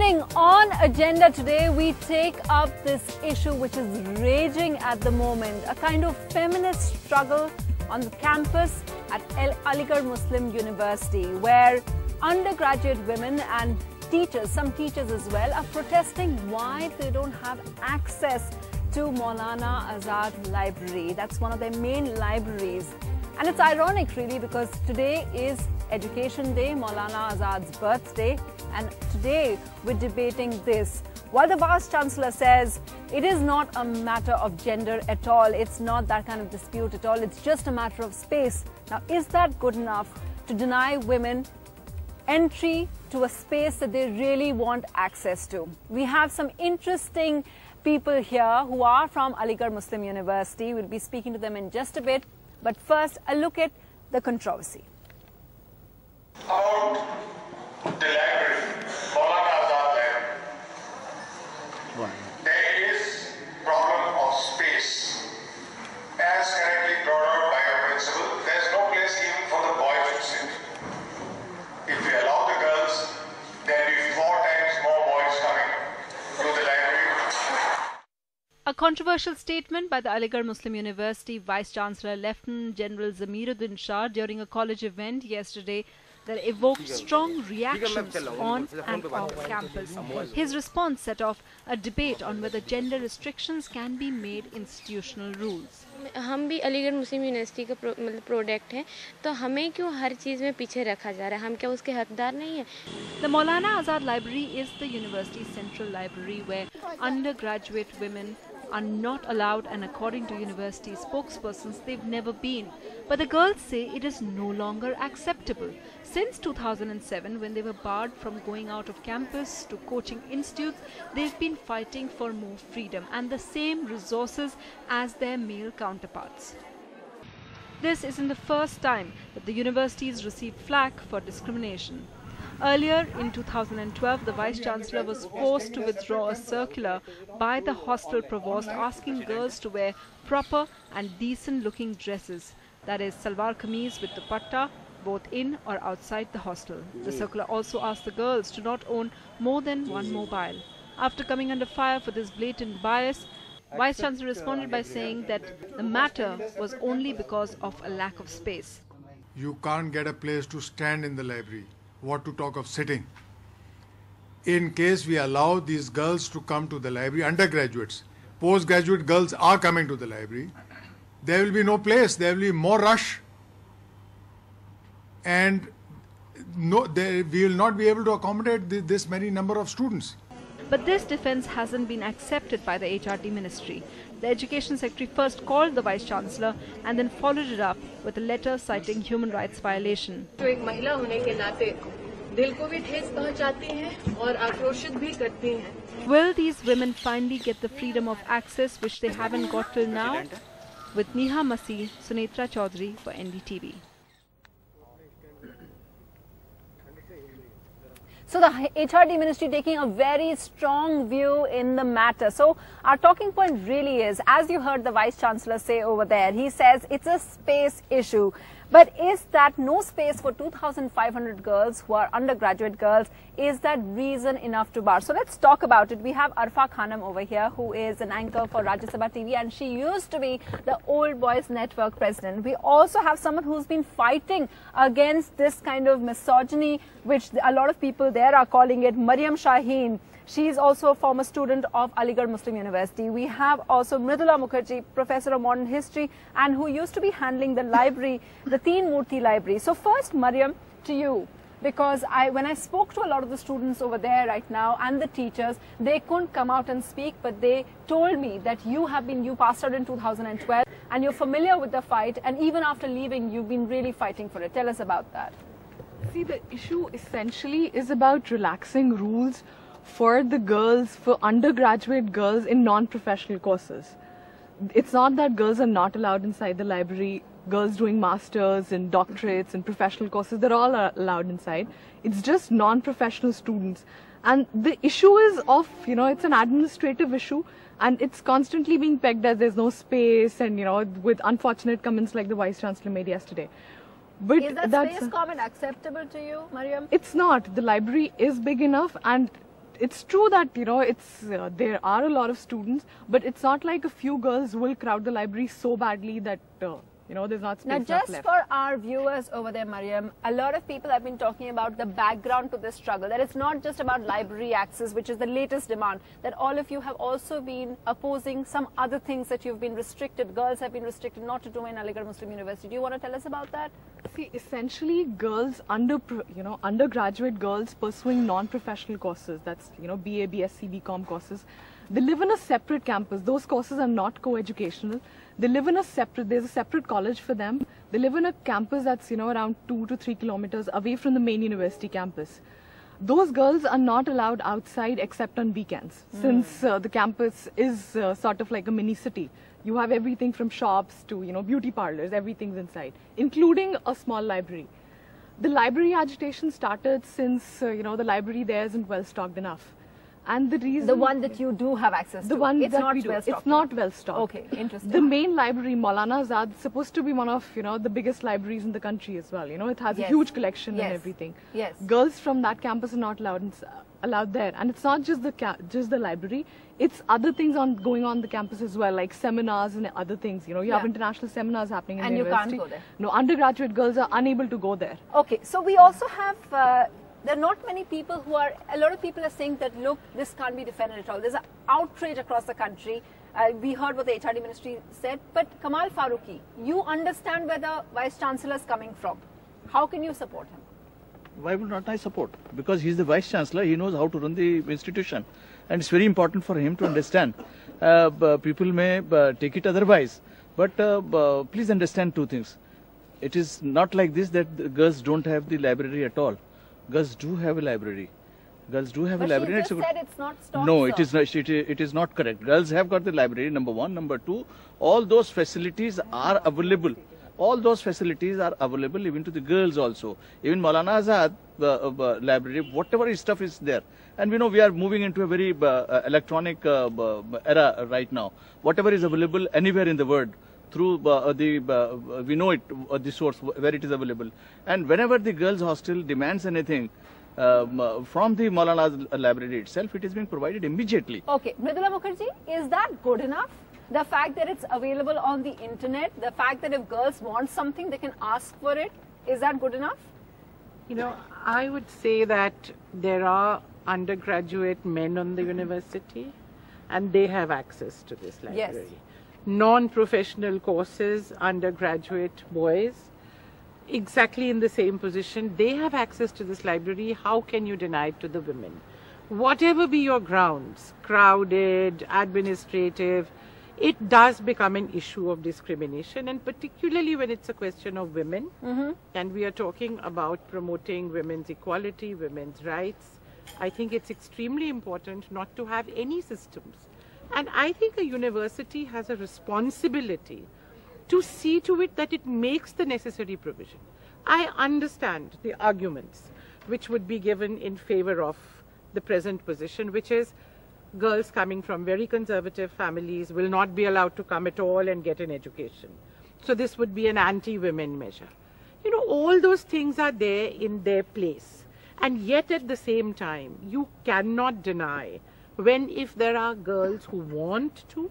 evening on Agenda today, we take up this issue which is raging at the moment, a kind of feminist struggle on the campus at Aligarh Muslim University, where undergraduate women and teachers, some teachers as well, are protesting why they don't have access to Maulana Azad Library. That's one of their main libraries. And it's ironic really because today is Education Day, Maulana Azad's birthday, and today we're debating this. While the Vice Chancellor says it is not a matter of gender at all, it's not that kind of dispute at all, it's just a matter of space. Now, is that good enough to deny women entry to a space that they really want access to? We have some interesting people here who are from Aligarh Muslim University. We'll be speaking to them in just a bit. But first, a look at the controversy. About the library, Maulana Azad Library, there is problem of space. As correctly brought out by our principal, there is no place even for the boys to sit. If we allow the girls, there will be 4 times more boys coming to the library. A controversial statement by the Aligarh Muslim University Vice Chancellor Lieutenant General Zameeruddin Shah during a college event yesterday that evoked strong reactions on and off campus. His response set off a debate on whether gender restrictions can be made institutional rules. हम भी अलीगढ़ मुस्लिम university का product हैं, तो हमें क्यों हर चीज़ में पीछे रखा जा रहा है? हम क्या उसके हकदार नहीं हैं? The Maulana Azad Library is the university's central library where undergraduate women are not allowed, and according to university spokespersons, they've never been. But the girls say it is no longer acceptable. Since 2007, when they were barred from going out of campus to coaching institutes, they've been fighting for more freedom and the same resources as their male counterparts. This isn't the first time that the universities received flack for discrimination. Earlier in 2012, the Vice Chancellor was forced to withdraw a circular by the hostel provost asking girls to wear proper and decent-looking dresses, that is, salwar kameez with dupatta, both in or outside the hostel. The circular also asked the girls to not own more than one mobile. After coming under fire for this blatant bias, Vice Chancellor responded by saying that the matter was only because of a lack of space. You can't get a place to stand in the library. What to talk of sitting? In case we allow these girls to come to the library, undergraduates, postgraduate girls are coming to the library, there will be no place, there will be more rush, and we will not be able to accommodate this many number of students. But this defense hasn't been accepted by the HRD ministry. The Education Secretary first called the Vice Chancellor and then followed it up with a letter citing human rights violation. जो एक महिला होने के नाते दिल को भी ठेस पहुंचाती हैं और आक्रोशित भी करती हैं. Will these women finally get the freedom of access which they haven't got till now? With Neha Masih, Sunetra Chaudhary for NDTV. So the HRD ministry taking a very strong view in the matter. So our talking point really is, as you heard the Vice Chancellor say over there, he says it's a space issue. But is that no space for 2,500 girls who are undergraduate girls, is that reason enough to bar? So let's talk about it. We have Arfa Khanam over here, who is an anchor for Rajya Sabha TV, and she used to be the Old Boys Network president. We also have someone who's been fighting against this kind of misogyny, which a lot of people there are calling it, Maryam Shaheen. She is also a former student of Aligarh Muslim University. We have also Mridula Mukherjee, professor of modern history, and who used to be handling the library, the Teen Murthy Library. So first, Maryam, to you, because when I spoke to a lot of the students over there right now and the teachers, they couldn't come out and speak, but they told me that you passed out in 2012 and you're familiar with the fight, and even after leaving, you've been really fighting for it. Tell us about that. See, the issue essentially is about relaxing rules for the girls, for undergraduate girls in non-professional courses. It's not that girls are not allowed inside the library. Girls doing masters and doctorates and professional courses, they're all allowed inside. It's just non-professional students. And the issue is it's an administrative issue, and it's constantly being pegged as there's no space, and, with unfortunate comments like the Vice Chancellor made yesterday. But is that space comment acceptable to you, Maryam? It's not. The library is big enough, and it's true that, you know, there are a lot of students, but it's not like a few girls will crowd the library so badly that, you know, there's not space Now, just left. for our viewers over there, Mariam, a lot of people have been talking about the background to this struggle, that it's not just about library access, which is the latest demand, that all of you have also been opposing some other things that you've been restricted. Girls have been restricted not to join Aligarh Muslim University. Do you want to tell us about that? See, essentially, girls undergraduate girls pursuing non-professional courses, that's, you know, BA, BSc, BCom courses, they live in a separate campus. Those courses are not co-educational. They live in there's a separate college for them. They live in a campus that's, you know, around 2 to 3 kilometers away from the main university campus. Those girls are not allowed outside except on weekends, since the campus is sort of like a mini city. You have everything from shops to, you know, beauty parlors, everything's inside, including a small library. The library agitation started since, you know, the library there isn't well stocked enough. And the reason... The one that you do have access to. The one it's that not we do. well stocked. It's not well stocked. Okay, interesting. The main library, Maulana Azad, is supposed to be one of, you know, the biggest libraries in the country as well. You know, it has a huge collection and everything. Yes. Girls from that campus are not allowed there. And it's not just the library. It's other things going on the campus as well, like seminars and other things. You know, you have international seminars happening in the university. And you can't go there. No, undergraduate girls are unable to go there. Okay, so we also have... there are not many people a lot of people are saying that, look, this can't be defended at all. There's an outrage across the country. We heard what the HRD ministry said, but Kamal Farooqui, you understand where the Vice Chancellor is coming from. How can you support him? Why would not I support? Because he's the Vice Chancellor, he knows how to run the institution. And it's very important for him to understand. People may take it otherwise, but please understand two things. It is not like this that the girls don't have the library at all. Girls do have a library. Girls do have a library. But she just said it's not stocked. No, it is not. It is not correct. Girls have got the library. Number one. Number two, all those facilities are available. All those facilities are available even to the girls also. Even Maulana Azad library, whatever stuff is there. And we know we are moving into a very electronic era right now. Whatever is available anywhere in the world, through we know it, the source where it is available. And whenever the girls' hostel demands anything from the Maulana library itself, it is being provided immediately. Okay, Mridula Mukherjee, is that good enough? The fact that it's available on the internet, the fact that if girls want something, they can ask for it, is that good enough? You know, I would say that there are undergraduate men on the university and they have access to this library. Yes. Non-professional courses, undergraduate boys, exactly in the same position, they have access to this library. How can you deny it to the women? Whatever be your grounds, crowded, administrative, it does become an issue of discrimination, and particularly when it's a question of women. And we are talking about promoting women's equality, women's rights. I think it's extremely important not to have any systems. And I think a university has a responsibility to see to it that it makes the necessary provision. I understand the arguments which would be given in favor of the present position, which is girls coming from very conservative families will not be allowed to come at all and get an education. So this would be an anti-women measure. You know, all those things are there in their place. And yet at the same time, you cannot deny if there are girls who want to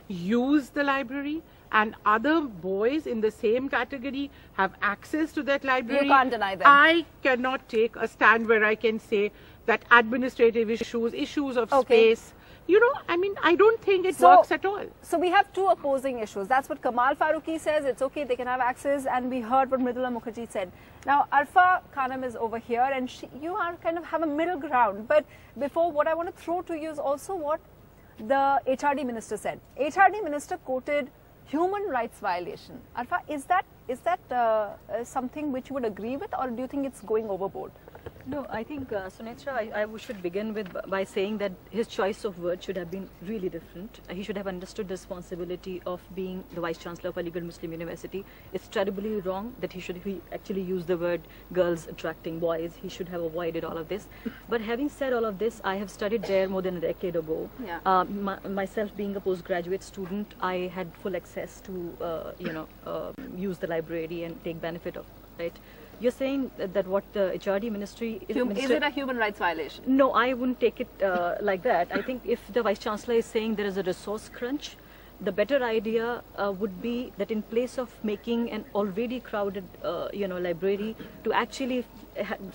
use the library and other boys in the same category have access to that library. You can't deny them. I cannot take a stand where I can say that administrative issues of space, you know, I mean, I don't think it works at all. So we have two opposing issues. That's what Kamal Farooqui says. It's okay, they can have access. And we heard what Mridula Mukherjee said. Now, Arfa Khanam is over here and you are kind of have a middle ground. But before, what I want to throw to you is also what the HRD minister said. HRD minister quoted human rights violation. Arfa, is that something which you would agree with, or do you think it's going overboard? No, I think, Sunetra, I should begin by saying that his choice of words should have been really different. He should have understood the responsibility of being the Vice Chancellor of Aligarh Muslim University. It's terribly wrong that he actually used the word girls attracting boys. He should have avoided all of this. But having said all of this, I have studied there more than a decade ago. Yeah. Myself being a postgraduate student, I had full access to, use the library and take benefit of right? You're saying that what the HRD ministry Is it a human rights violation? No, I wouldn't take it like that. I think if the Vice Chancellor is saying there is a resource crunch, the better idea would be that in place of making an already crowded, library to actually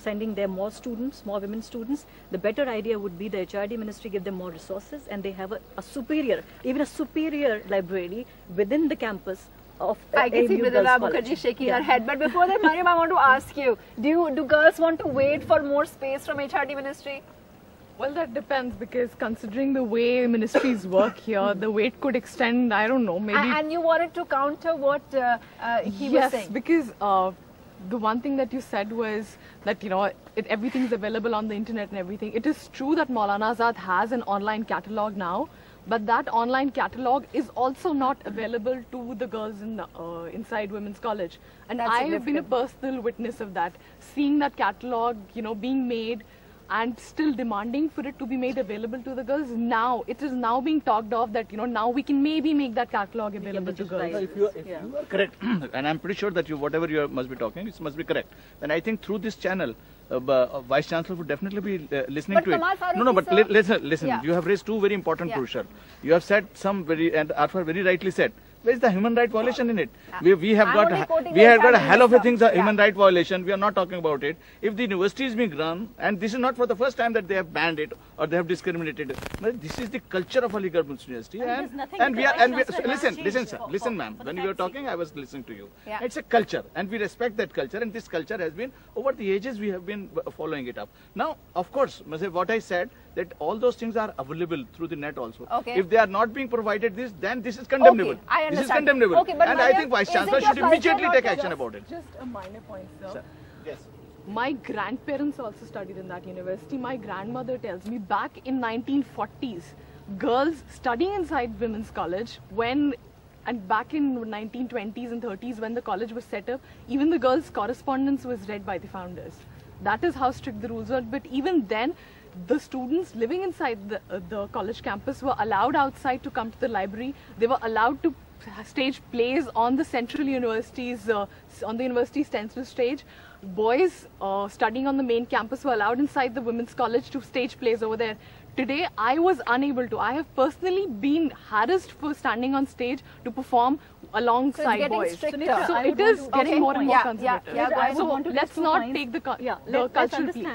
sending there more students, more women students, the better idea would be the HRD ministry give them more resources and they have a superior, even a superior library within the campus of I can see Mridula Mukherjee shaking her head. But before that, Mariam, I want to ask you, do girls want to wait for more space from HRD ministry? Well, that depends, because considering the way ministries work here, the wait could extend, I don't know, maybe... And you wanted to counter what he was saying? Yes, because the one thing that you said was that, everything's available on the internet and everything. It is true that Maulana Azad has an online catalogue now, but that online catalogue is also not available to the girls inside Women's College. And I have been a personal witness of that, seeing that catalogue, being made and still demanding for it to be made available to the girls. Now, it is now being talked of that, now we can maybe make that catalogue available to girls. If you are correct, and I'm pretty sure that whatever you must be talking, it must be correct. And I think through this channel, Vice Chancellor would definitely be listening to it. No, but listen. Yeah. You have raised two very important crucial. You have said some and Arfar very rightly said, where is the human right violation in it? We have got a hell of a thing, the human right violation. We are not talking about it. If the university is being run, and this is not for the first time that they have banned it or they have discriminated it. This is the culture of Aligarh Muslim University, listen, ma'am. When you were talking, I was listening to you. Yeah. It's a culture, and we respect that culture. And this culture has been over the ages we have been following it up. Now, of course, what I said, that all those things are available through the net also. Okay. If they are not being provided then this is condemnable. Okay, I understand. This is condemnable. Okay, but and I think Vice Chancellor should immediately take action about it. Just a minor point, sir. Yes. My grandparents also studied in that university. My grandmother tells me back in 1940s, girls studying inside Women's College, and back in 1920s and 30s when the college was set up, even the girls' correspondence was read by the founders. That is how strict the rules were. But even then, the students living inside the college campus were allowed outside to come to the library. They were allowed to stage plays on the Central University's, on the university's central stage. Boys studying on the main campus were allowed inside the Women's College to stage plays over there. Today, I was unable to. I have personally been harassed for standing on stage to perform alongside boys. So it is getting more and more conservative. So let's not take the cultural plea.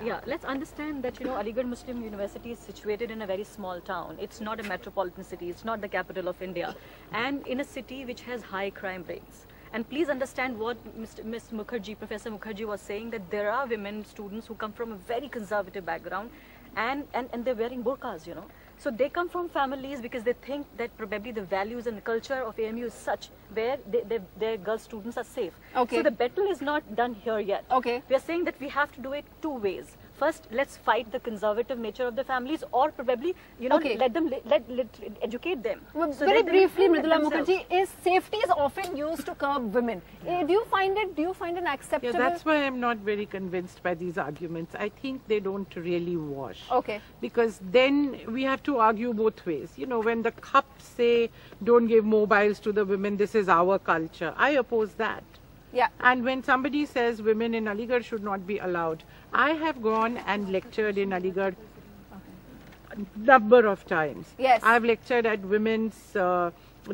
Yeah, let's understand that, Aligarh Muslim University is situated in a very small town. It's not a metropolitan city. It's not the capital of India. And in a city which has high crime rates. And please understand what Ms. Mukherjee, Professor Mukherjee was saying, that there are women students who come from a very conservative background and they're wearing burqas, So they come from families because they think that probably the values and the culture of AMU is such where their girl students are safe. Okay. So the battle is not done here yet. Okay. We are saying that we have to do it two ways. First, let's fight the conservative nature of the families, or probably, let them educate them. Well, so very briefly, Mridula Mukherjee, safety is often used to curb women. Do you find it acceptable? Yeah, that's why I'm not very convinced by these arguments. I think they don't really wash. Okay. Because then we have to argue both ways. When the cops say, don't give mobiles to the women, this is our culture. I oppose that. Yeah. And when somebody says women in Aligarh should not be allowed, I have gone and lectured in Aligarh a number of times. Yes. I've lectured at Women's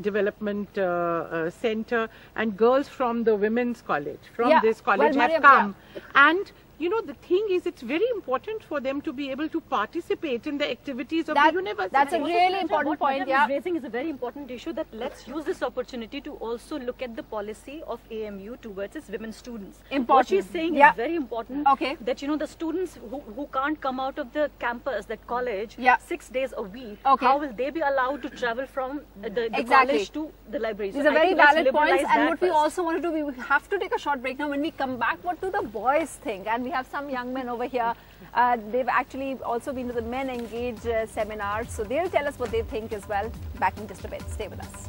Development Center, and girls from the Women's College, this college have come. And the thing is, it's very important for them to be able to participate in the activities of the university. That's a really important point. What Madam is raising is a very important issue, that let's use this opportunity to also look at the policy of AMU towards its women students. What she's saying is very important. Okay. That, the students who can't come out of the campus, that college, 6 days a week, how will they be allowed to travel from the college to the library? These are very valid points. And what we also want to do, we have to take a short break now. When we come back, what do the boys think? And we have some young men over here. They've actually also been to the Men Engage seminar, so they'll tell us what they think as well. Back in just a bit. Stay with us.